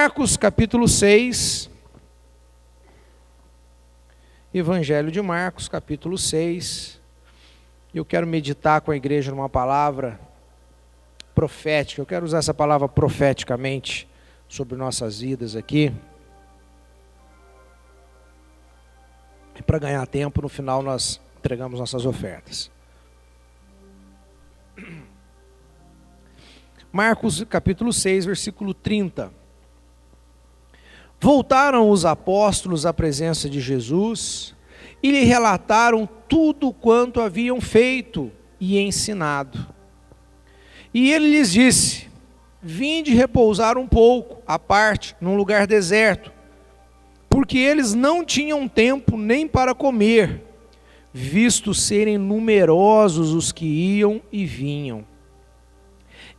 Marcos, capítulo 6. Evangelho de Marcos, capítulo 6. Eu quero meditar com a igreja numa palavra profética. Eu quero usar essa palavra profeticamente sobre nossas vidas aqui. E para ganhar tempo, no final nós entregamos nossas ofertas. Marcos capítulo 6, versículo 30. Voltaram os apóstolos à presença de Jesus e lhe relataram tudo quanto haviam feito e ensinado. E ele lhes disse: vinde repousar um pouco, à parte, num lugar deserto, porque eles não tinham tempo nem para comer, visto serem numerosos os que iam e vinham.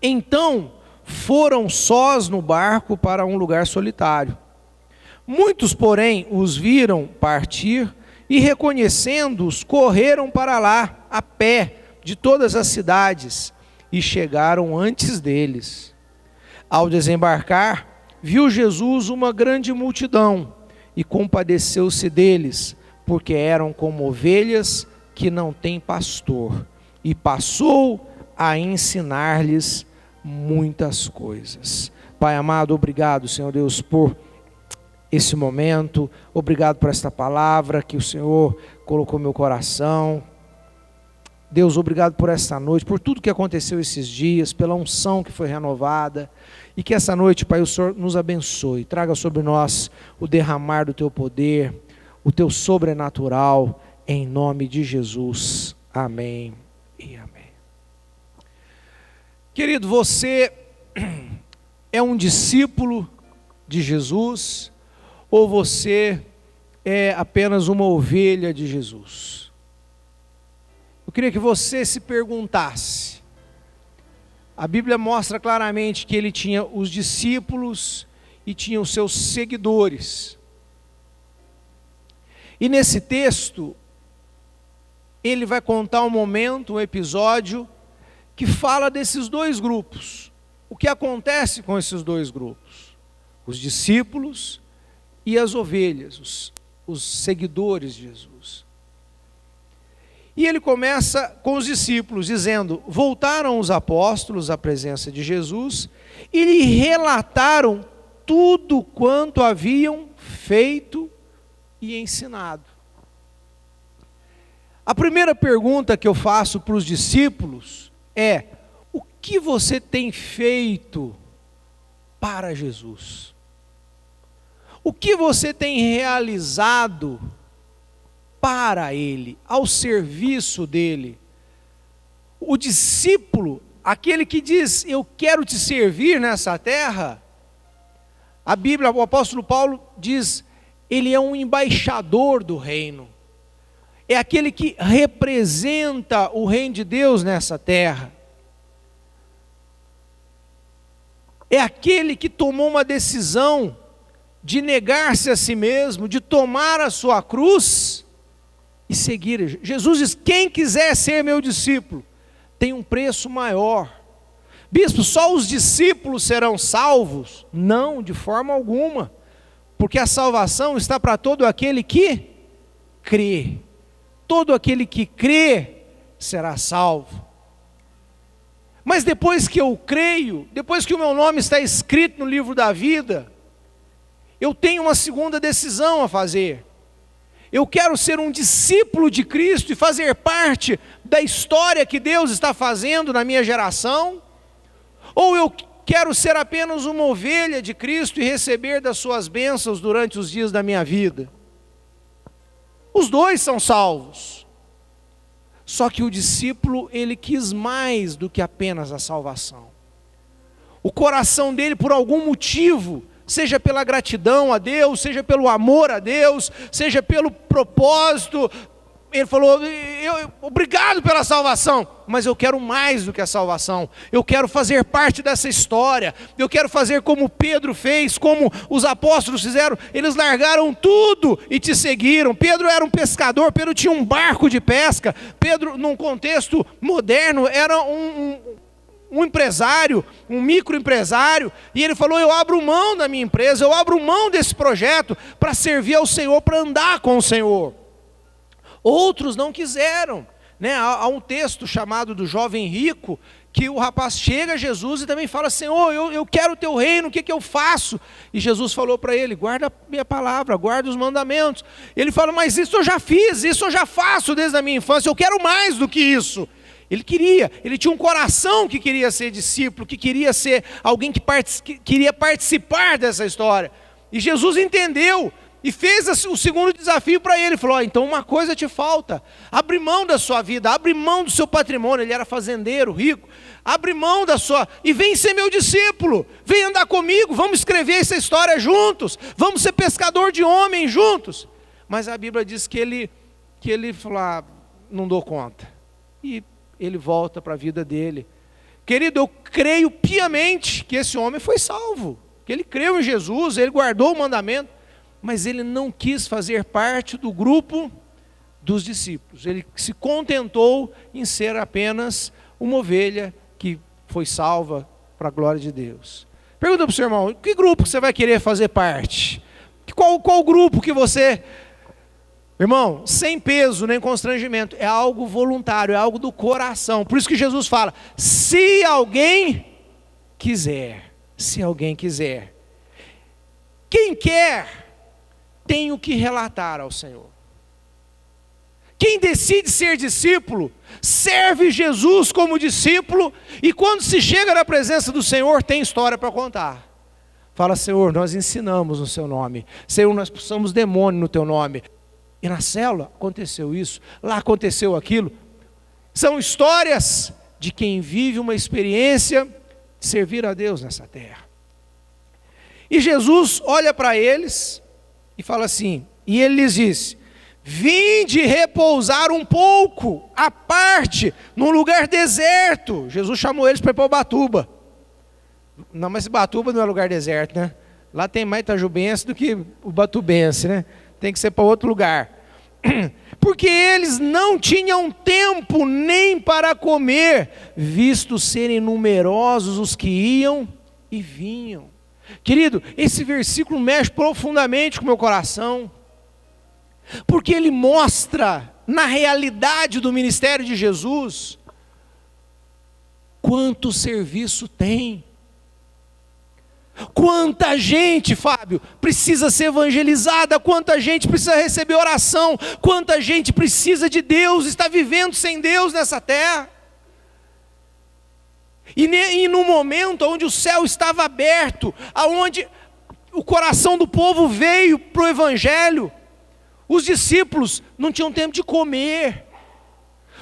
Então foram sós no barco para um lugar solitário. Muitos, porém, os viram partir e, reconhecendo-os, correram para lá, a pé, de todas as cidades, e chegaram antes deles. Ao desembarcar, viu Jesus uma grande multidão e compadeceu-se deles, porque eram como ovelhas que não têm pastor, e passou a ensinar-lhes muitas coisas. Pai amado, obrigado, Senhor Deus, por esse momento, obrigado por esta palavra que o Senhor colocou no meu coração. Deus, obrigado por esta noite, por tudo que aconteceu esses dias, pela unção que foi renovada, e que essa noite, Pai, o Senhor nos abençoe, traga sobre nós o derramar do Teu poder, o Teu sobrenatural, em nome de Jesus. Amém e amém. Querido, você é um discípulo de Jesus ou você é apenas uma ovelha de Jesus? Eu queria que você se perguntasse. A Bíblia mostra claramente que ele tinha os discípulos e tinha os seus seguidores. E nesse texto, ele vai contar um momento, um episódio, que fala desses dois grupos. O que acontece com esses dois grupos? Os discípulos e as ovelhas, os seguidores de Jesus. E ele começa com os discípulos, dizendo: voltaram os apóstolos à presença de Jesus e lhe relataram tudo quanto haviam feito e ensinado. A primeira pergunta que eu faço para os discípulos é: o que você tem feito para Jesus? O que você tem realizado para Ele, ao serviço dEle? O discípulo, aquele que diz: eu quero te servir nessa terra, a Bíblia, o apóstolo Paulo diz, ele é um embaixador do reino. É aquele que representa o reino de Deus nessa terra. É aquele que tomou uma decisão de negar-se a si mesmo, de tomar a sua cruz e seguir. Jesus diz: quem quiser ser meu discípulo, tem um preço maior. Bispo, só os discípulos serão salvos? Não, de forma alguma. Porque a salvação está para todo aquele que crê. Todo aquele que crê será salvo. Mas depois que eu creio, depois que o meu nome está escrito no livro da vida, eu tenho uma segunda decisão a fazer. Eu quero ser um discípulo de Cristo e fazer parte da história que Deus está fazendo na minha geração, ou eu quero ser apenas uma ovelha de Cristo e receber das suas bênçãos durante os dias da minha vida. Os dois são salvos. Só que o discípulo, ele quis mais do que apenas a salvação. O coração dele, por algum motivo, seja pela gratidão a Deus, seja pelo amor a Deus, seja pelo propósito, ele falou: obrigado pela salvação, mas eu quero mais do que a salvação. Eu quero fazer parte dessa história. Eu quero fazer como Pedro fez, como os apóstolos fizeram. Eles largaram tudo e te seguiram. Pedro era um pescador, Pedro tinha um barco de pesca. Pedro, num contexto moderno, era um empresário, um microempresário, e ele falou: eu abro mão da minha empresa, eu abro mão desse projeto para servir ao Senhor, para andar com o Senhor. Outros não quiseram, né? Há um texto chamado do jovem rico, que o rapaz chega a Jesus e também fala: Senhor, eu quero o teu reino, o que eu faço? E Jesus falou para ele: guarda a minha palavra, guarda os mandamentos. Ele fala: mas isso eu já fiz, isso eu já faço desde a minha infância, eu quero mais do que isso. Ele tinha um coração que queria ser discípulo, que queria ser alguém que queria participar dessa história. E Jesus entendeu e fez o segundo desafio para ele. Falou: então uma coisa te falta, abre mão da sua vida, abre mão do seu patrimônio. Ele era fazendeiro, rico. Abre mão da sua, e vem ser meu discípulo, vem andar comigo, vamos escrever essa história juntos, vamos ser pescador de homens juntos. Mas a Bíblia diz que ele falou: ah, não dou conta. E ele volta para a vida dele. Querido, eu creio piamente que esse homem foi salvo, que ele creu em Jesus, ele guardou o mandamento, mas ele não quis fazer parte do grupo dos discípulos. Ele se contentou em ser apenas uma ovelha que foi salva para a glória de Deus. Pergunta para o seu irmão: que grupo você vai querer fazer parte? Qual grupo que você... Irmão, sem peso nem constrangimento, é algo voluntário, é algo do coração. Por isso que Jesus fala: se alguém quiser, se alguém quiser. Quem quer, tem o que relatar ao Senhor. Quem decide ser discípulo, serve Jesus como discípulo, e quando se chega na presença do Senhor, tem história para contar. Fala: Senhor, nós ensinamos no seu nome. Senhor, nós expulsamos demônio no teu nome. E na célula aconteceu isso, lá aconteceu aquilo. São histórias de quem vive uma experiência de servir a Deus nessa terra. E Jesus olha para eles e fala assim, e ele lhes disse: vinde repousar um pouco, à parte, num lugar deserto. Jesus chamou eles para ir para Ubatuba. Não, mas Ubatuba não é lugar deserto, né? Lá tem mais itajubense do que ubatubense, né? Tem que ser para outro lugar. Porque eles não tinham tempo nem para comer, visto serem numerosos os que iam e vinham. Querido, esse versículo mexe profundamente com o meu coração, porque ele mostra, na realidade do ministério de Jesus, quanto serviço tem. Quanta gente, Fábio, precisa ser evangelizada, quanta gente precisa receber oração, quanta gente precisa de Deus, está vivendo sem Deus nessa terra. E no momento onde o céu estava aberto, aonde o coração do povo veio para o evangelho, os discípulos não tinham tempo de comer.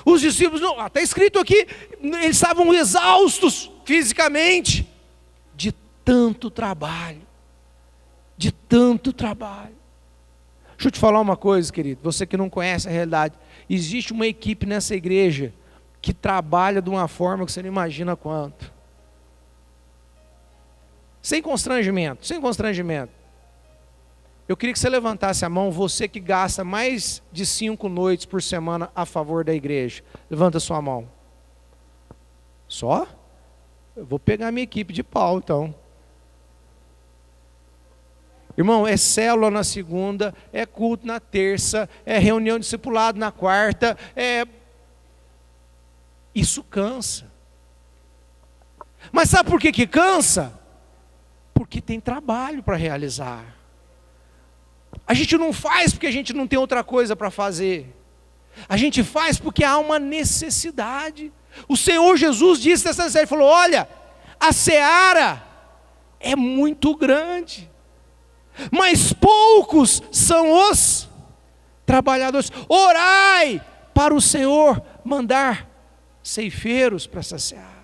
Os discípulos, está escrito aqui, eles estavam exaustos fisicamente, de tanto trabalho, de tanto trabalho. Deixa eu te falar uma coisa, querido, você que não conhece a realidade, existe uma equipe nessa igreja que trabalha de uma forma que você não imagina quanto. Sem constrangimento, sem constrangimento. Eu queria que você levantasse a mão, você que gasta mais de 5 noites por semana a favor da igreja. Levanta a sua mão. Só? Eu vou pegar minha equipe de pau, então. Irmão, é célula na segunda, é culto na terça, é reunião de discipulado na quarta, Isso cansa. Mas sabe por que cansa? Porque tem trabalho para realizar. A gente não faz porque a gente não tem outra coisa para fazer. A gente faz porque há uma necessidade. O Senhor Jesus disse nessa necessidade, ele falou: olha, a seara é muito grande, mas poucos são os trabalhadores. Orai para o Senhor mandar ceifeiros para essa seara.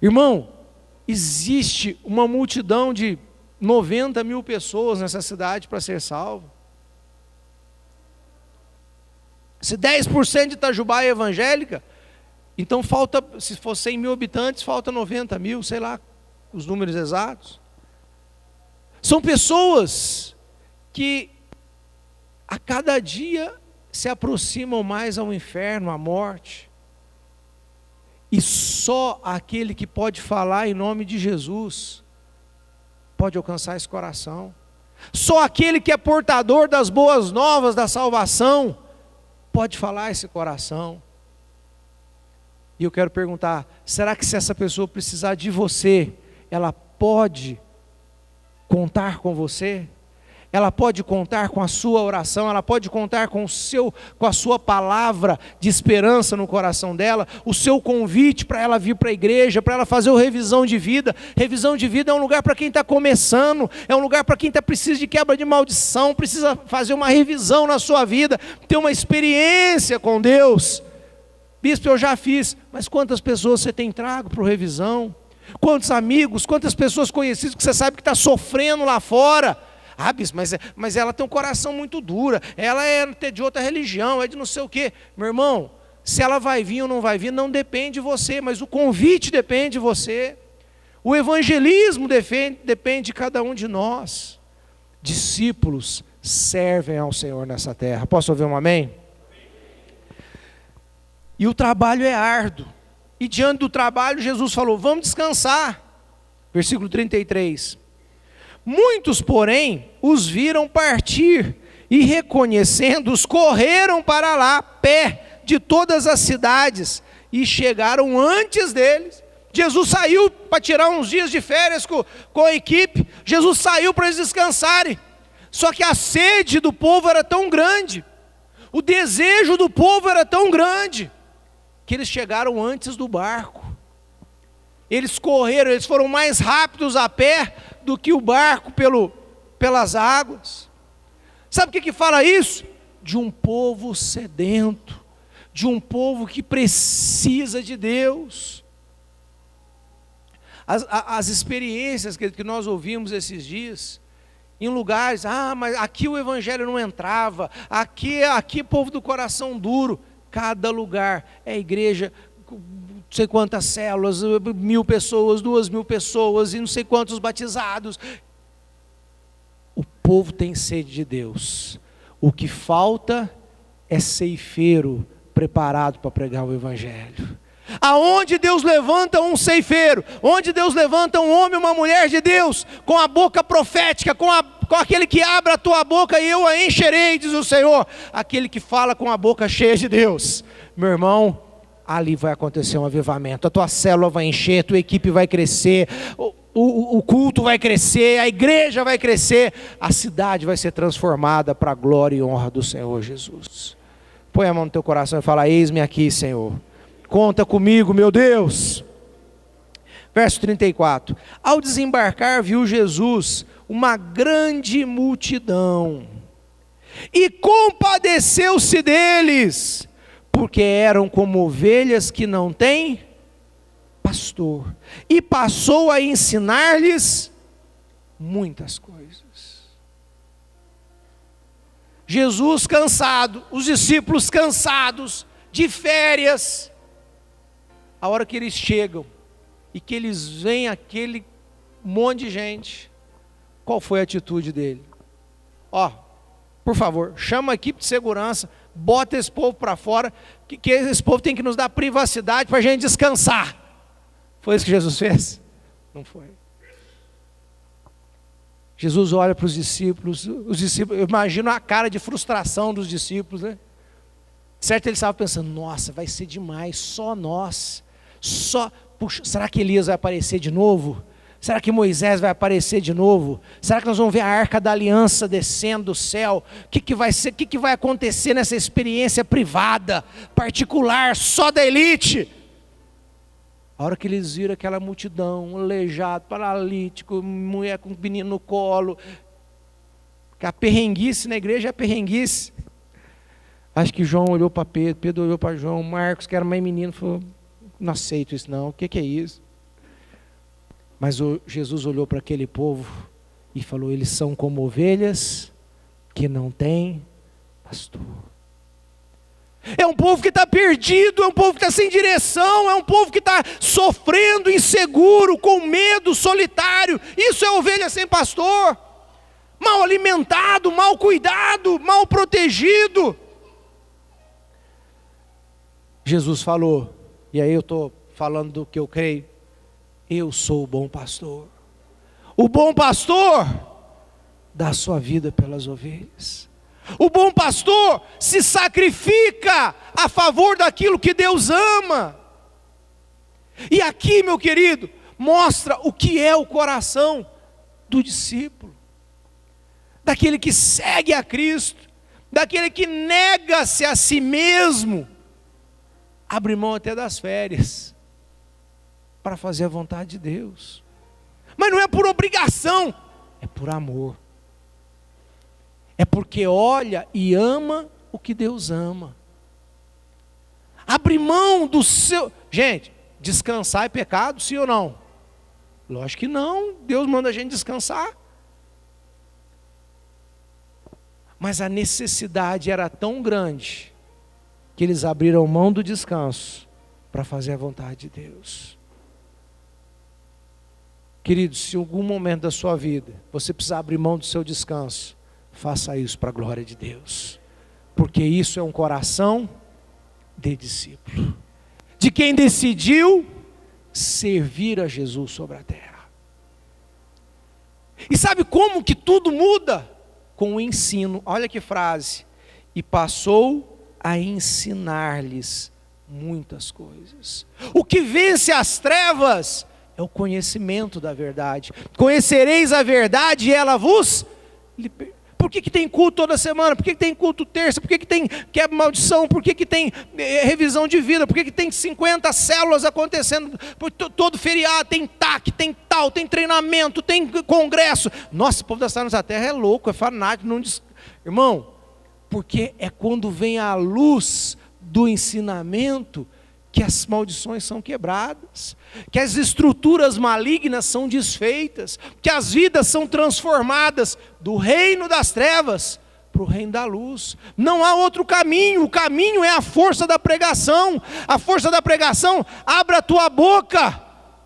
Irmão, existe uma multidão de 90 mil pessoas nessa cidade para ser salvo. Se 10% de Itajubá é evangélica, então falta, se for 100 mil habitantes, falta 90 mil, sei lá os números exatos. São pessoas que a cada dia se aproximam mais ao inferno, à morte. E só aquele que pode falar em nome de Jesus pode alcançar esse coração. Só aquele que é portador das boas novas da salvação pode falar esse coração. E eu quero perguntar, será que se essa pessoa precisar de você, ela pode contar com você? Ela pode contar com a sua oração, ela pode contar com a sua palavra de esperança no coração dela, o seu convite para ela vir para a igreja, para ela fazer o revisão de vida. Revisão de vida é um lugar para quem está começando, é um lugar para quem precisa de quebra de maldição, precisa fazer uma revisão na sua vida, ter uma experiência com Deus. Bispo, eu já fiz, mas quantas pessoas você tem trago para o revisão? Quantos amigos, quantas pessoas conhecidas que você sabe que está sofrendo lá fora? Ah, bispo, mas ela tem um coração muito duro, ela é de outra religião, é de não sei o quê. Meu irmão, se ela vai vir ou não vai vir, não depende de você, mas o convite depende de você. O evangelismo depende de cada um de nós. Discípulos servem ao Senhor nessa terra. Posso ouvir um amém? E o trabalho é árduo. E diante do trabalho, Jesus falou, vamos descansar. Versículo 33. Muitos, porém, os viram partir, e reconhecendo-os, correram para lá, a pé, de todas as cidades, e chegaram antes deles. Jesus saiu para tirar uns dias de férias com a equipe, Jesus saiu para eles descansarem, só que a sede do povo era tão grande, o desejo do povo era tão grande, que eles chegaram antes do barco. Eles correram, eles foram mais rápidos a pé do que o barco pelas águas. Sabe o que fala isso? De um povo sedento, de um povo que precisa de Deus. As experiências que nós ouvimos esses dias, em lugares, mas aqui o evangelho não entrava, aqui povo do coração duro. Cada lugar é igreja, não sei quantas células, 1.000 pessoas, 2.000 pessoas, e não sei quantos batizados. O povo tem sede de Deus. O que falta é ceifeiro preparado para pregar o evangelho. Aonde Deus levanta um ceifeiro, onde Deus levanta um homem, uma mulher de Deus, com a boca profética, com aquele que abre a tua boca e eu a encherei, diz o Senhor, aquele que fala com a boca cheia de Deus, meu irmão, ali vai acontecer um avivamento, a tua célula vai encher, a tua equipe vai crescer, o culto vai crescer, a igreja vai crescer, a cidade vai ser transformada para a glória e honra do Senhor Jesus. Põe a mão no teu coração e fala, eis-me aqui, Senhor, conta comigo, meu Deus. Verso 34, ao desembarcar viu Jesus uma grande multidão, e compadeceu-se deles, porque eram como ovelhas que não têm pastor, e passou a ensinar-lhes muitas coisas. Jesus cansado, os discípulos cansados, de férias, a hora que eles chegam, e que eles veem aquele monte de gente, qual foi a atitude dele? Por favor, chama a equipe de segurança, bota esse povo para fora, que esse povo tem que nos dar privacidade para a gente descansar. Foi isso que Jesus fez? Não foi. Jesus olha para os discípulos, eu imagino a cara de frustração dos discípulos, né? Certo, eles estavam pensando, nossa, vai ser demais, só nós, puxa, será que Elias vai aparecer de novo? Será que Moisés vai aparecer de novo? Será que nós vamos ver a arca da aliança descendo do céu? O que vai ser? O que vai acontecer nessa experiência privada, particular, só da elite? A hora que eles viram aquela multidão, aleijado, paralítico, mulher com um menino no colo, que a perrenguice na igreja é a perrenguice. Acho que João olhou para Pedro, Pedro olhou para João, Marcos, que era mais menino, falou, não aceito isso não, o que é isso? Mas Jesus olhou para aquele povo e falou, eles são como ovelhas que não têm pastor. É um povo que está perdido, é um povo que está sem direção, é um povo que está sofrendo, inseguro, com medo, solitário. Isso é ovelha sem pastor, mal alimentado, mal cuidado, mal protegido. Jesus falou, e aí eu estou falando do que eu creio. Eu sou o bom pastor. O bom pastor dá sua vida pelas ovelhas. O bom pastor se sacrifica a favor daquilo que Deus ama. E aqui, meu querido, mostra o que é o coração do discípulo, daquele que segue a Cristo, daquele que nega-se a si mesmo, abre mão até das férias, para fazer a vontade de Deus. Mas não é por obrigação, é por amor. É porque olha e ama o que Deus ama. Abre mão do seu... Gente, descansar é pecado, sim ou não? Lógico que não, Deus manda a gente descansar. Mas a necessidade era tão grande, que eles abriram mão do descanso, para fazer a vontade de Deus. Queridos, se em algum momento da sua vida, você precisar abrir mão do seu descanso, faça isso para a glória de Deus. Porque isso é um coração de discípulo. De quem decidiu servir a Jesus sobre a terra. E sabe como que tudo muda? Com o ensino. Olha que frase. E passou a ensinar-lhes muitas coisas. O que vence as trevas é o conhecimento da verdade. Conhecereis a verdade e ela vos libertará. Por que tem culto toda semana? Por que tem culto terça? Por que tem quebra maldição? Por que tem revisão de vida? Por que tem 50 células acontecendo? Todo feriado tem TAC, tem tal, tem treinamento, tem congresso. Nossa, o povo das Estados da Terra é louco, é fanático. Irmão, porque é quando vem a luz do ensinamento que as maldições são quebradas, que as estruturas malignas são desfeitas, que as vidas são transformadas do reino das trevas para o reino da luz. Não há outro caminho, o caminho é a força da pregação. A força da pregação abre a tua boca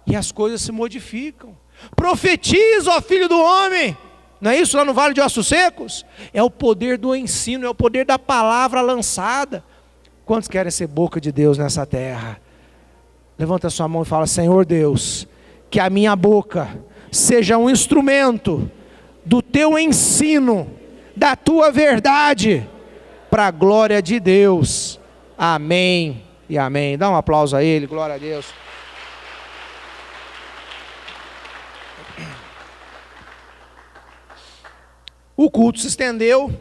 e as coisas se modificam. Profetiza, ó filho do homem, não é isso lá no Vale de Ossos Secos? É o poder do ensino, é o poder da palavra lançada. Quantos querem ser boca de Deus nessa terra? Levanta a sua mão e fala: Senhor Deus, que a minha boca seja um instrumento do teu ensino, da tua verdade, para a glória de Deus. Amém e amém. Dá um aplauso a Ele, glória a Deus. O culto se estendeu,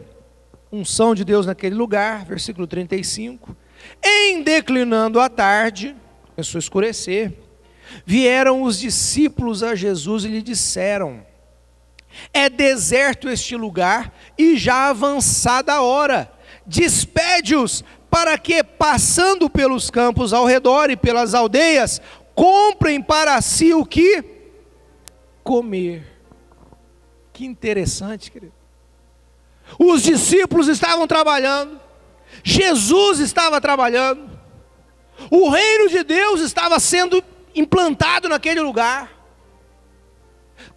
unção de Deus naquele lugar, versículo 35. Em declinando a tarde, começou a escurecer, vieram os discípulos a Jesus e lhe disseram: é deserto este lugar e já avançada a hora, despede-os para que, passando pelos campos ao redor e pelas aldeias, comprem para si o que comer. Que interessante, querido. Os discípulos estavam trabalhando, Jesus estava trabalhando, o reino de Deus estava sendo implantado naquele lugar.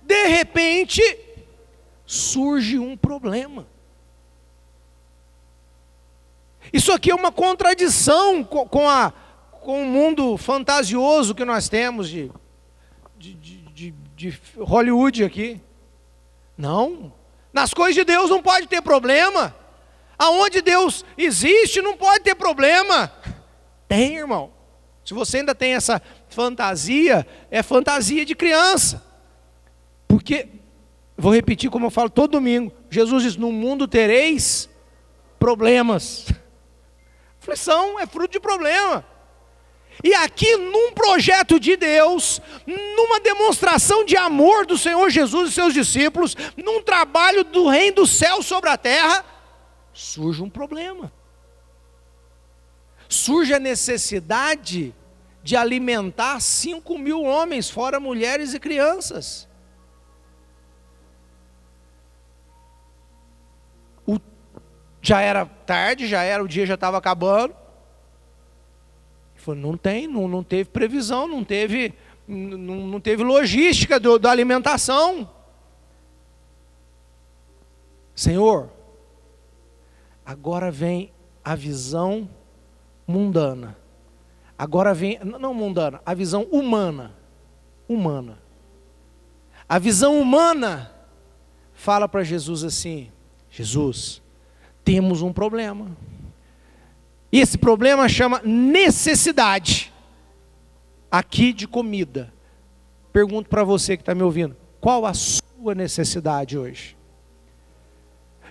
De repente, surge um problema. Isso aqui é uma contradição com o mundo fantasioso que nós temos de Hollywood aqui. Não, nas coisas de Deus não pode ter problema. Aonde Deus existe não pode ter problema. Tem, irmão. Se você ainda tem essa fantasia, é fantasia de criança. Porque, vou repetir como eu falo todo domingo, Jesus diz: no mundo tereis problemas. Aflição é fruto de problema. E aqui num projeto de Deus, numa demonstração de amor do Senhor Jesus e seus discípulos, num trabalho do reino do céu sobre a terra, surge um problema. Surge a necessidade de alimentar 5.000 homens, fora mulheres e crianças. Já era tarde, o dia já estava acabando. Ele falou: não teve previsão, não teve logística da alimentação. Senhor, agora vem a visão mundana, Agora vem, não mundana, a visão humana. Humana. A visão humana fala para Jesus assim: Jesus, temos um problema. E esse problema chama necessidade aqui de comida. Pergunto para você que está me ouvindo, qual a sua necessidade hoje?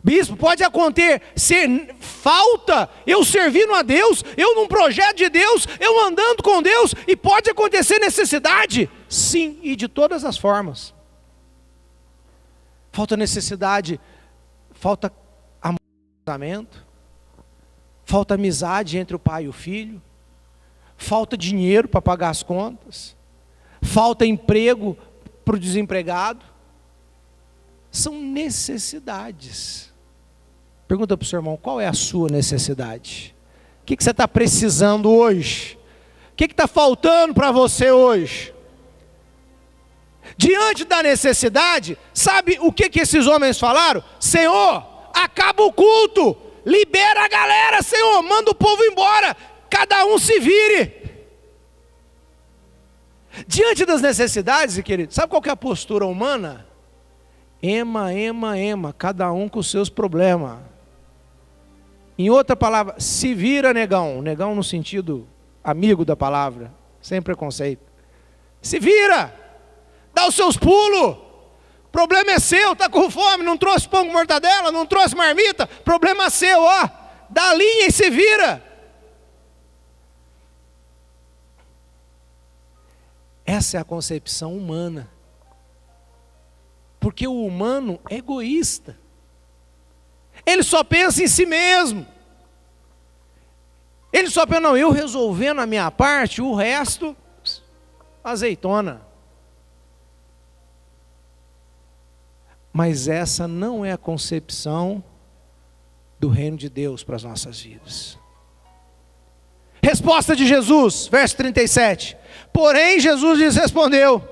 Bispo, pode acontecer falta eu servindo a Deus, eu num projeto de Deus, eu andando com Deus, e pode acontecer necessidade? Sim, e de todas as formas. Falta necessidade, falta amor no casamento, falta amizade entre o pai e o filho, falta dinheiro para pagar as contas, falta emprego para o desempregado. São necessidades. Pergunta para o seu irmão, qual é a sua necessidade? O que você está precisando hoje? O que está faltando para você hoje? Diante da necessidade, sabe o que esses homens falaram? Senhor, acaba o culto, libera a galera, Senhor, manda o povo embora, cada um se vire. Diante das necessidades, querido, sabe qual que é a postura humana? Ema, cada um com os seus problemas. Em outra palavra, se vira, negão. Negão no sentido amigo da palavra, sem preconceito. Se vira, dá os seus pulos. O problema é seu, está com fome, não trouxe pão com mortadela, não trouxe marmita. Problema seu, ó. Dá a linha e se vira. Essa é a concepção humana. Porque o humano é egoísta. Ele só pensa em si mesmo. Ele só pensa, não, eu resolvendo a minha parte, o resto, azeitona. Mas essa não é a concepção do reino de Deus para as nossas vidas. Resposta de Jesus, verso 37. Porém, Jesus lhes respondeu: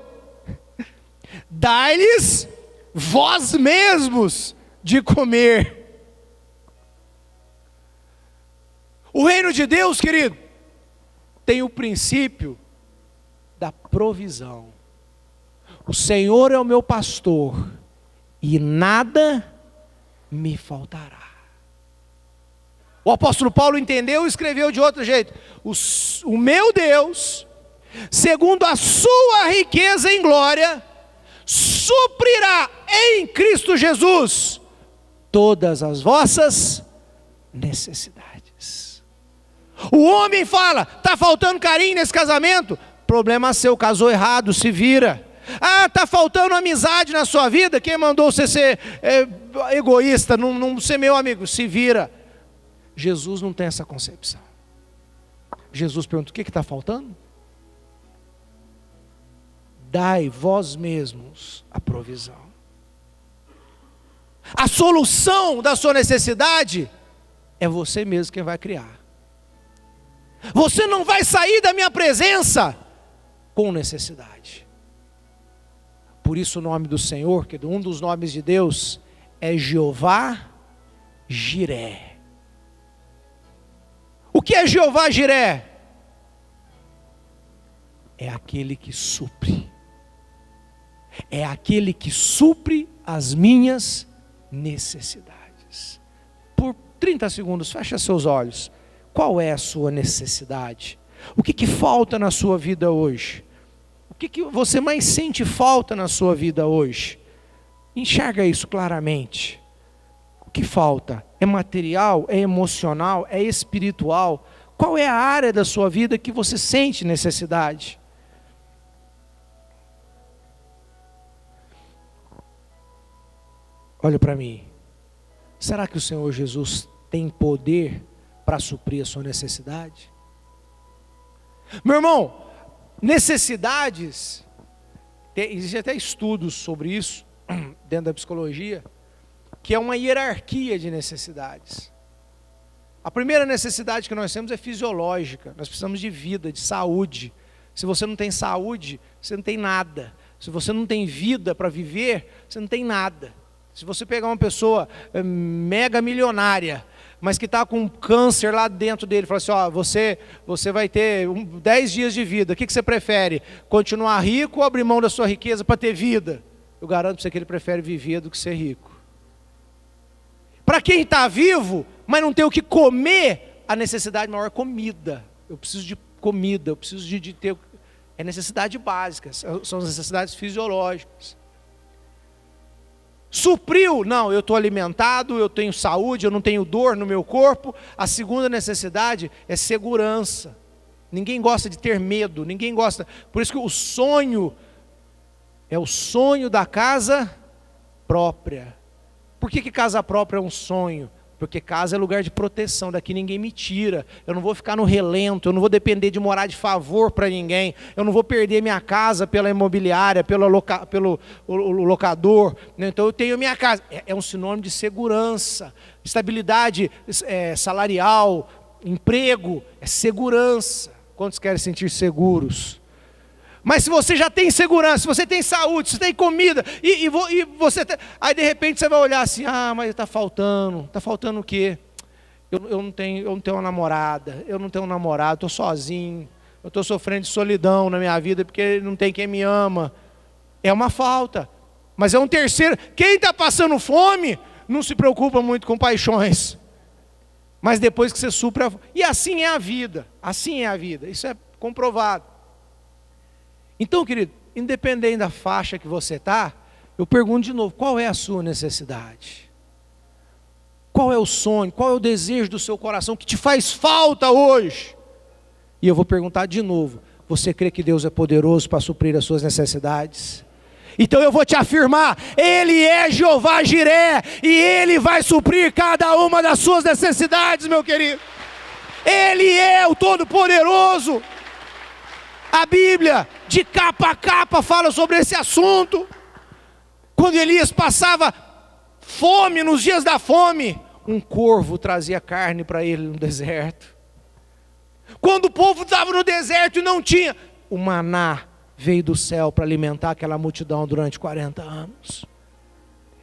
dai-lhes vós mesmos de comer. O reino de Deus, querido, tem o princípio da provisão. O Senhor é o meu pastor e nada me faltará. O apóstolo Paulo entendeu e escreveu de outro jeito: o meu Deus, segundo a sua riqueza em glória, suprirá em Cristo Jesus todas as vossas necessidades. O homem fala, está faltando carinho nesse casamento, problema seu, casou errado, se vira. Ah, está faltando amizade na sua vida, quem mandou você ser egoísta, não ser meu amigo, se vira. Jesus não tem essa concepção. Jesus pergunta, o que está faltando? Dai vós mesmos a provisão. A solução da sua necessidade é você mesmo quem vai criar. Você não vai sair da minha presença com necessidade. Por isso o nome do Senhor, que um dos nomes de Deus é Jeová Jiré. O que é Jeová Jiré? É aquele que supre. É aquele que supre as minhas necessidades. Por 30 segundos, fecha seus olhos. Qual é a sua necessidade? O que falta na sua vida hoje? O que você mais sente falta na sua vida hoje? Enxerga isso claramente. O que falta? É material? É emocional? É espiritual? Qual é a área da sua vida que você sente necessidade? Olha para mim. Será que o Senhor Jesus tem poder para suprir a sua necessidade? Meu irmão, necessidades, existem até estudos sobre isso, dentro da psicologia, que é uma hierarquia de necessidades. A primeira necessidade que nós temos é fisiológica, nós precisamos de vida, de saúde. Se você não tem saúde, você não tem nada. Se você não tem vida para viver, você não tem nada. Se você pegar uma pessoa mega milionária, mas que está com um câncer lá dentro dele, fala assim, ó, você vai ter 10 dias de vida, o que você prefere? Continuar rico ou abrir mão da sua riqueza para ter vida? Eu garanto para você que ele prefere viver do que ser rico. Para quem está vivo, mas não tem o que comer, a necessidade maior é comida. Eu preciso de comida, eu preciso de ter... É necessidade básica, são as necessidades fisiológicas. Supriu? Não, eu estou alimentado, eu tenho saúde, eu não tenho dor no meu corpo. A segunda necessidade é segurança. Ninguém gosta de ter medo, ninguém gosta. Por isso que o sonho é o sonho da casa própria. Por que casa própria é um sonho? Porque casa é lugar de proteção, daqui ninguém me tira. Eu não vou ficar no relento, eu não vou depender de morar de favor para ninguém. Eu não vou perder minha casa pela imobiliária, pelo locador. Então eu tenho minha casa. É um sinônimo de segurança, estabilidade salarial, emprego, é segurança. Quantos querem sentir seguros? Mas se você já tem segurança, se você tem saúde, se você tem comida, e você... Aí de repente você vai olhar assim, mas está faltando o quê? Eu não tenho uma namorada, eu não tenho um namorado, estou sozinho, eu estou sofrendo de solidão na minha vida, porque não tem quem me ama. É uma falta, mas é um terceiro. Quem está passando fome, não se preocupa muito com paixões. Mas depois que você supra... E assim é a vida, isso é comprovado. Então, querido, independente da faixa que você está, eu pergunto de novo, qual é a sua necessidade? Qual é o sonho, qual é o desejo do seu coração que te faz falta hoje? E eu vou perguntar de novo, você crê que Deus é poderoso para suprir as suas necessidades? Então eu vou te afirmar, Ele é Jeová Jiré, e Ele vai suprir cada uma das suas necessidades, meu querido. Ele é o Todo-Poderoso. A Bíblia, de capa a capa, fala sobre esse assunto. Quando Elias passava fome, nos dias da fome, um corvo trazia carne para ele no deserto. Quando o povo estava no deserto e não tinha, o maná veio do céu para alimentar aquela multidão durante 40 anos.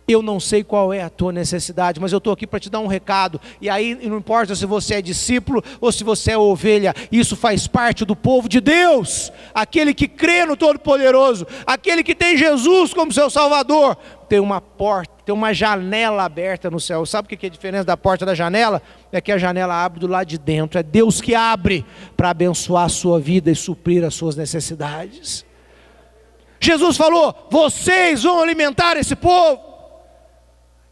Eu não sei qual é a tua necessidade, mas eu estou aqui para te dar um recado. E aí não importa se você é discípulo ou se você é ovelha, isso faz parte do povo de Deus. Aquele que crê no Todo-Poderoso, aquele que tem Jesus como seu Salvador, tem uma porta, tem uma janela aberta no céu. Sabe o que é a diferença da porta da janela? É que a janela abre do lado de dentro, é Deus que abre para abençoar a sua vida e suprir as suas necessidades. Jesus falou, vocês vão alimentar esse povo.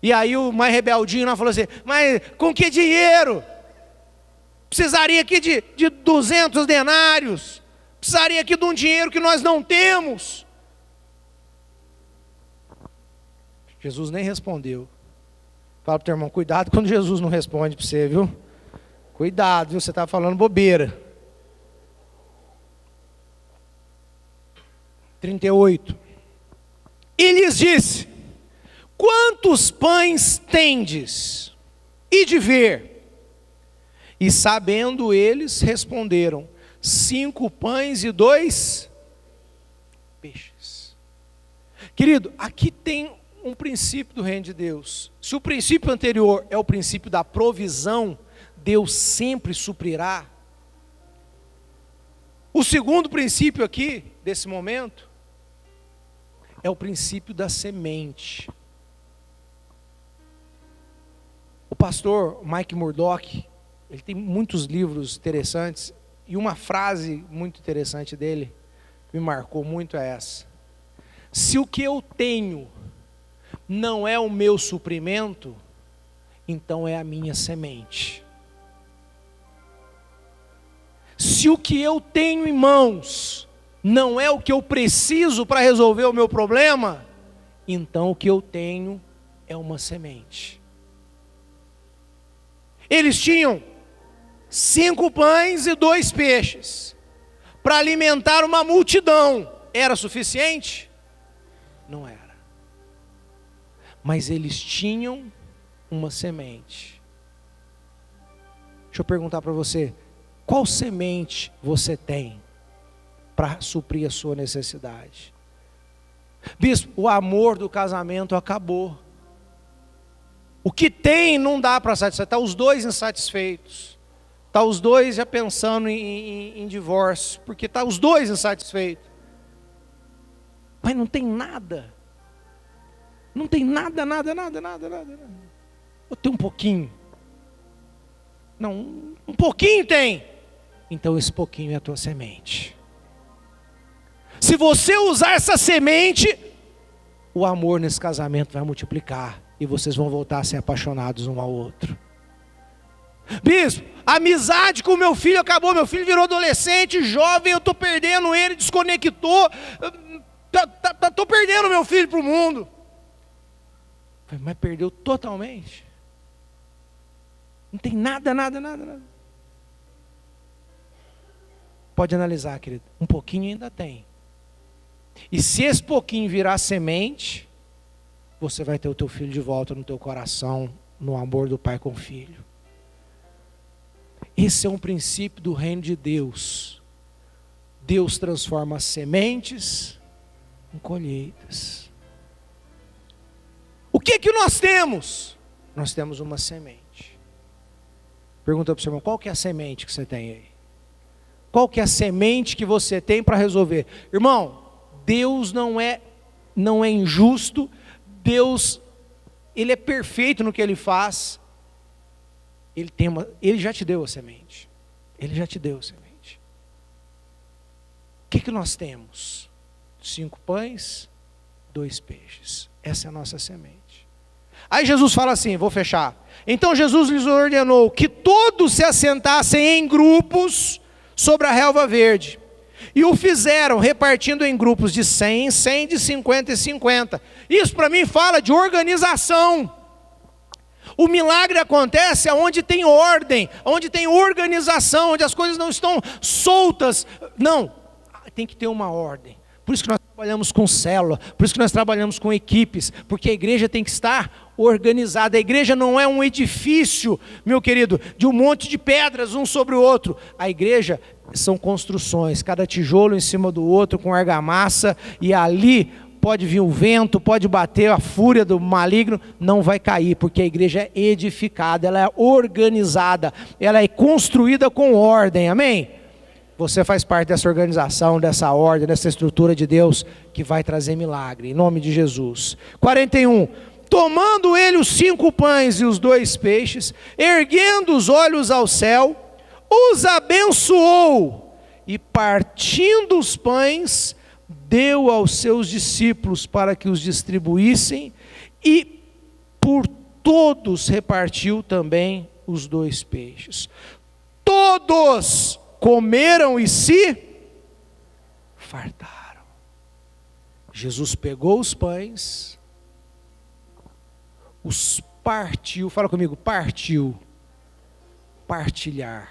E aí o mais rebeldinho lá falou assim, mas com que dinheiro? Precisaria aqui de 200 denários, precisaria aqui de um dinheiro que nós não temos. Jesus nem respondeu. Fala para o teu irmão, cuidado quando Jesus não responde para você, viu? Cuidado, viu? Você está falando bobeira. 38. E lhes disse, quantos pães tendes? E de ver. E sabendo eles, responderam, 5 pães e 2 peixes. Querido, aqui tem um princípio do reino de Deus. Se o princípio anterior é o princípio da provisão, Deus sempre suprirá. O segundo princípio aqui, desse momento, é o princípio da semente. O pastor Mike Murdock, ele tem muitos livros interessantes, e uma frase muito interessante dele, que me marcou muito, é essa: se o que eu tenho não é o meu suprimento, então é a minha semente. Se o que eu tenho em mãos não é o que eu preciso para resolver o meu problema, então o que eu tenho é uma semente. Eles tinham 5 pães e 2 peixes para alimentar uma multidão. Era suficiente? Não era. Mas eles tinham uma semente. Deixa eu perguntar para você, qual semente você tem para suprir a sua necessidade? Bispo, o amor do casamento acabou. O que tem não dá para satisfazer, está os dois insatisfeitos. Está os dois já pensando em divórcio, porque está os dois insatisfeitos. Mas não tem nada. Não tem nada. Ou tem um pouquinho? Não, um pouquinho tem. Então esse pouquinho é a tua semente. Se você usar essa semente, o amor nesse casamento vai multiplicar. E vocês vão voltar a ser apaixonados um ao outro. Bispo, a amizade com o meu filho acabou. Meu filho virou adolescente, jovem, eu estou perdendo ele, desconectou. Estou perdendo meu filho para o mundo. Mas perdeu totalmente. Não tem nada. Pode analisar, querido. Um pouquinho ainda tem. E se esse pouquinho virar semente, você vai ter o teu filho de volta no teu coração, no amor do pai com o filho. Esse é um princípio do reino de Deus. Deus transforma sementes em colheitas. O que nós temos? Nós temos uma semente. Pergunta para o seu irmão, qual que é a semente que você tem aí? Qual que é a semente que você tem para resolver? Irmão, Deus não é injusto. Deus, Ele é perfeito no que Ele faz. Ele já te deu a semente. Ele já te deu a semente. O que nós temos? 5 pães, 2 peixes. Essa é a nossa semente. Aí Jesus fala assim, vou fechar. Então Jesus lhes ordenou que todos se assentassem em grupos sobre a relva verde. E o fizeram, repartindo em grupos de 100 em 100, de 50 em 50. Isso para mim fala de organização. O milagre acontece onde tem ordem, onde tem organização, onde as coisas não estão soltas. Não, tem que ter uma ordem. Por isso que nós trabalhamos com célula, por isso que nós trabalhamos com equipes, porque a igreja tem que estar organizada. A igreja não é um edifício, meu querido, de um monte de pedras um sobre o outro. A igreja são construções, cada tijolo em cima do outro com argamassa, e ali pode vir o vento, pode bater a fúria do maligno, não vai cair, porque a igreja é edificada, ela é organizada, ela é construída com ordem, amém? Você faz parte dessa organização, dessa ordem, dessa estrutura de Deus, que vai trazer milagre, em nome de Jesus. 41, tomando ele os 5 pães e os 2 peixes, erguendo os olhos ao céu, os abençoou, e partindo os pães, deu aos seus discípulos para que os distribuíssem, e por todos repartiu também os 2 peixes. Todos comeram e se fartaram. Jesus pegou os pães, os partiu, fala comigo, partiu, partilhar.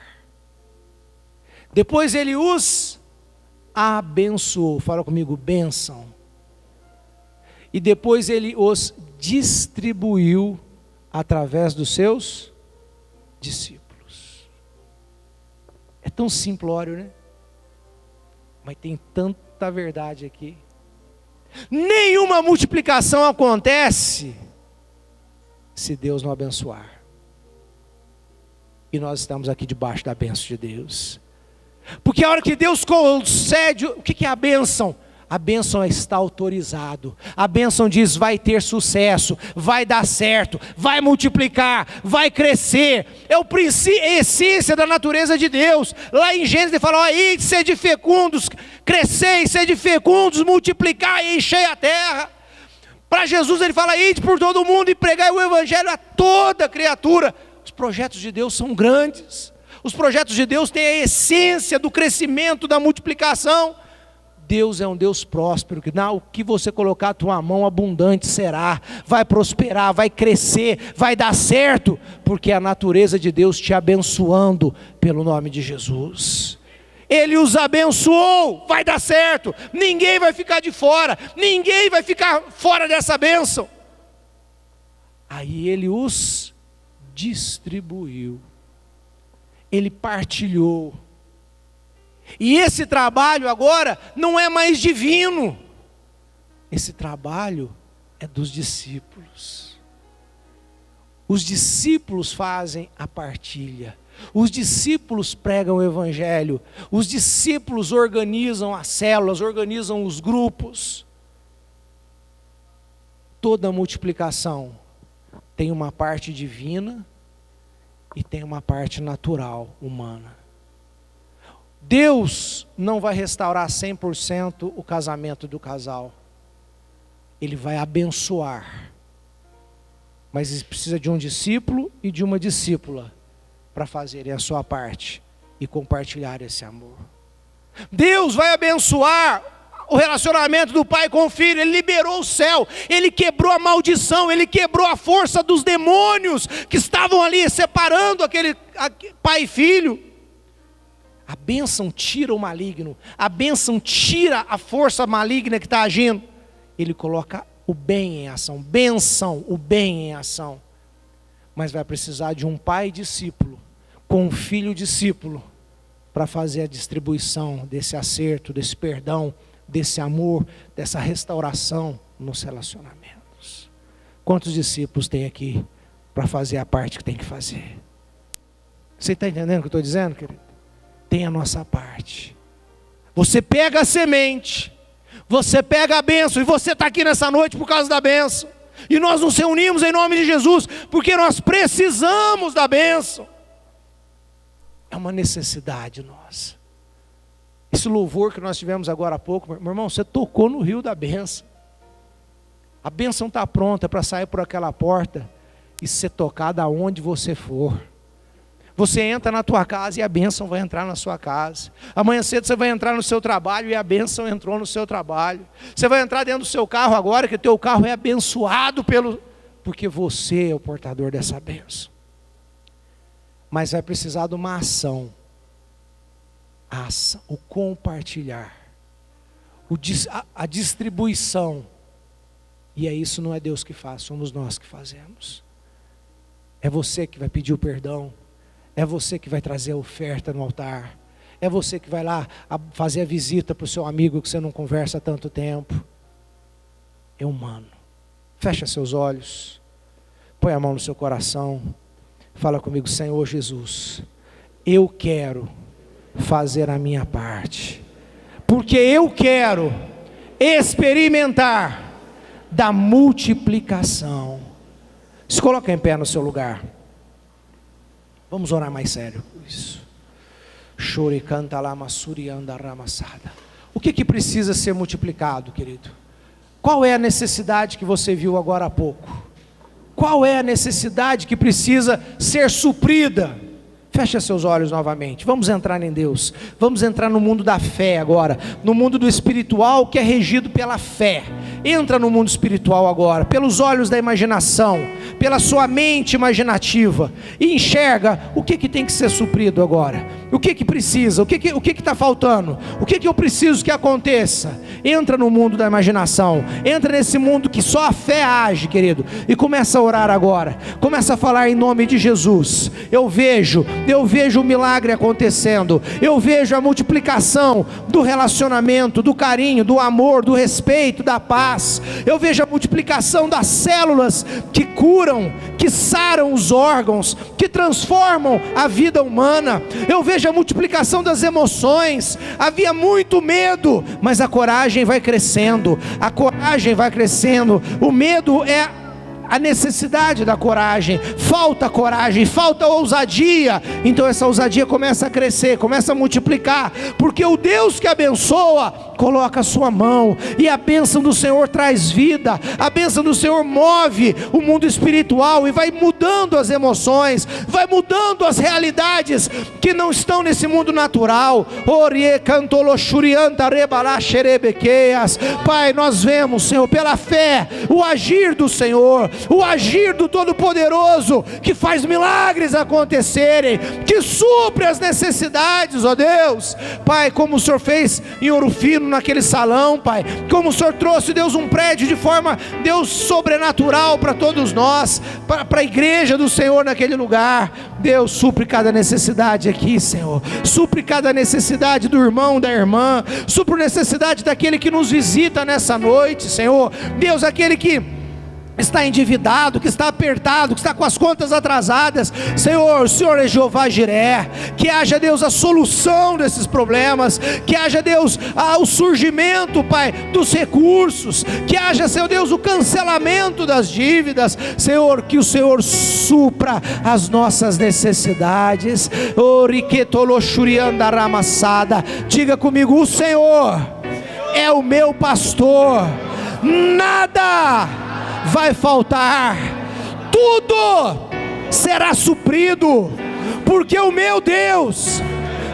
Depois ele os abençoou, fala comigo, bênção. E depois ele os distribuiu através dos seus discípulos. É tão simplório, né? Mas tem tanta verdade aqui. Nenhuma multiplicação acontece se Deus não abençoar. E nós estamos aqui debaixo da bênção de Deus. Porque a hora que Deus concede, o que é a bênção? A bênção é estar autorizado. A bênção diz, vai ter sucesso, vai dar certo, vai multiplicar, vai crescer. É o princípio, a essência da natureza de Deus. Lá em Gênesis ele fala, ide, sede fecundos, crescei, sede fecundos, multiplicar e enchei a terra. Para Jesus ele fala, ide por todo mundo e pregai o evangelho a toda criatura. Os projetos de Deus são grandes. Os projetos de Deus têm a essência do crescimento, da multiplicação. Deus é um Deus próspero, que o que você colocar a tua mão abundante será, vai prosperar, vai crescer, vai dar certo, porque é a natureza de Deus te abençoando pelo nome de Jesus. Ele os abençoou, vai dar certo, ninguém vai ficar de fora, ninguém vai ficar fora dessa bênção. Aí ele os distribuiu, ele partilhou. E esse trabalho agora não é mais divino. Esse trabalho é dos discípulos. Os discípulos fazem a partilha. Os discípulos pregam o evangelho. Os discípulos organizam as células, organizam os grupos. Toda multiplicação tem uma parte divina e tem uma parte natural, humana. Deus não vai restaurar 100% o casamento do casal. Ele vai abençoar. Mas precisa de um discípulo e de uma discípula para fazerem a sua parte e compartilhar esse amor. Deus vai abençoar o relacionamento do pai com o filho. Ele liberou o céu, ele quebrou a maldição, ele quebrou a força dos demônios que estavam ali separando aquele pai e filho. A bênção tira o maligno, a bênção tira a força maligna que está agindo. Ele coloca o bem em ação, bênção, o bem em ação. Mas vai precisar de um pai discípulo com um filho discípulo para fazer a distribuição desse acerto, desse perdão, desse amor, dessa restauração nos relacionamentos. Quantos discípulos tem aqui para fazer a parte que tem que fazer? Você está entendendo o que eu estou dizendo, querido? Tem a nossa parte. Você pega a semente, você pega a bênção, e você está aqui nessa noite por causa da bênção. E nós nos reunimos em nome de Jesus, porque nós precisamos da bênção. É uma necessidade nossa. Esse louvor que nós tivemos agora há pouco, meu irmão, você tocou no rio da bênção. A bênção está pronta para sair por aquela porta e ser tocada aonde você for. Você entra na tua casa e a bênção vai entrar na sua casa. Amanhã cedo você vai entrar no seu trabalho e a bênção entrou no seu trabalho. Você vai entrar dentro do seu carro agora, que o teu carro é abençoado porque você é o portador dessa bênção. Mas vai precisar de uma ação. A ação, o compartilhar, a distribuição. E isso não é Deus que faz, somos nós que fazemos. É você que vai pedir o perdão. É você que vai trazer a oferta no altar. É você que vai lá fazer a visita para o seu amigo que você não conversa há tanto tempo. É humano. Fecha seus olhos. Põe a mão no seu coração. Fala comigo: Senhor Jesus, eu quero fazer a minha parte. Porque eu quero experimentar da multiplicação. Se coloca em pé no seu lugar. Vamos orar mais sério. Isso. Chore canta lá masuri anda ramassada. O que precisa ser multiplicado, querido? Qual é a necessidade que você viu agora há pouco? Qual é a necessidade que precisa ser suprida? Fecha seus olhos novamente. Vamos entrar em Deus. Vamos entrar no mundo da fé agora. No mundo do espiritual que é regido pela fé. Entra no mundo espiritual agora. Pelos olhos da imaginação. Pela sua mente imaginativa. E enxerga o que tem que ser suprido agora. O que precisa. O que está faltando. O que eu preciso que aconteça. Entra no mundo da imaginação. Entra nesse mundo que só a fé age, querido. E começa a orar agora. Começa a falar em nome de Jesus. Eu vejo o milagre acontecendo. Eu vejo a multiplicação do relacionamento, do carinho, do amor, do respeito, da paz. Eu vejo a multiplicação das células que curam, que saram os órgãos, que transformam a vida humana. Eu vejo a multiplicação das emoções. Havia muito medo, mas a coragem vai crescendo. A coragem vai crescendo. O medo é a necessidade da coragem. Falta coragem, falta ousadia. Então essa ousadia começa a crescer, começa a multiplicar, porque o Deus que abençoa coloca a sua mão, e a bênção do Senhor traz vida. A bênção do Senhor move o mundo espiritual e vai mudando as emoções, vai mudando as realidades que não estão nesse mundo natural. Pai, nós vemos, Senhor, pela fé, o agir do Senhor, o agir do Todo-Poderoso, que faz milagres acontecerem, que supre as necessidades, ó Deus. Pai, como o Senhor fez em Ouro Fino, naquele salão, Pai, como o Senhor trouxe, Deus, um prédio de forma, Deus, sobrenatural para todos nós, para a igreja do Senhor naquele lugar. Deus, supre cada necessidade aqui, Senhor. Supre cada necessidade do irmão, da irmã. Supre a necessidade daquele que nos visita nessa noite, Senhor. Deus, aquele que está endividado, que está apertado, que está com as contas atrasadas, Senhor, o Senhor é Jeová Jiré, que haja, Deus, a solução desses problemas, que haja, Deus, o surgimento, Pai, dos recursos, que haja, Senhor Deus, o cancelamento das dívidas, Senhor, que o Senhor supra as nossas necessidades. Diga comigo: o Senhor é o meu pastor, nada vai faltar, tudo será suprido, porque o meu Deus,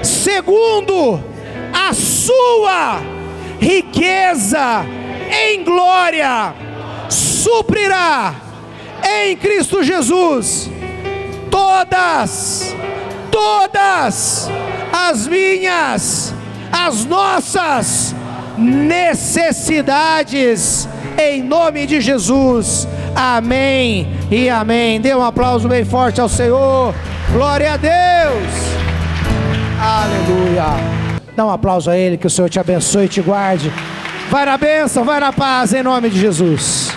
segundo a sua riqueza em glória, suprirá em Cristo Jesus todas as minhas, as nossas necessidades, em nome de Jesus, amém e amém. Dê um aplauso bem forte ao Senhor, glória a Deus, aleluia. Dá um aplauso a Ele, que o Senhor te abençoe e te guarde. Vai na bênção, vai na paz, em nome de Jesus.